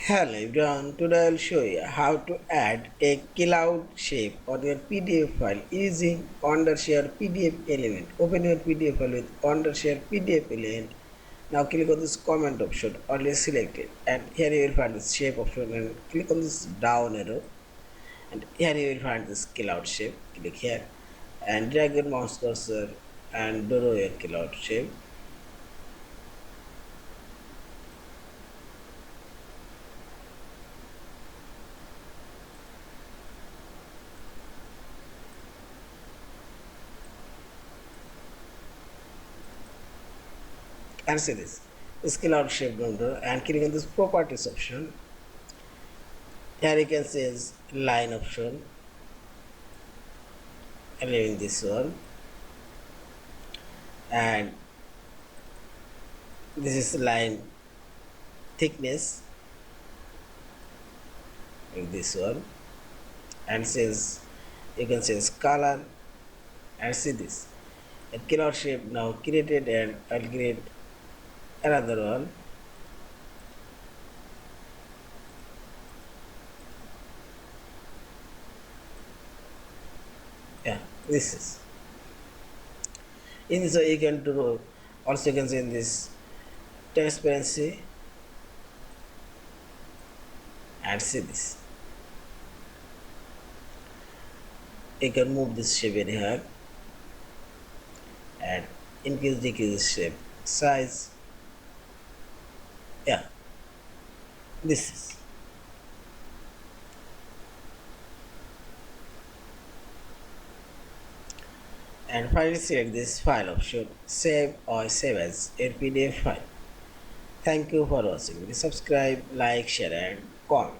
Hello everyone, today I'll show you how to add a cloud shape on your PDF file using Wondershare PDF element. Open your PDF file with Wondershare PDF element. Now click on this comment option, already selected, and here you will find this shape option and click on this down arrow, and here you will find this cloud shape. Click here and drag your mouse cursor and draw your cloud shape. And see this cloud shape window, and click on this properties option. Here you can see is line option, allowing this one, and this is line thickness, like this one, and says you can say color, and see this a cloud shape now created, and I'll create another one. Yeah, this is in this way you can do. Also you can see in this transparency, and see this you can move this shape in here and increase decrease shape size. Yeah, this is. And finally select this file option, save or save as a PDF file. Thank you for watching. Subscribe, like, share and comment.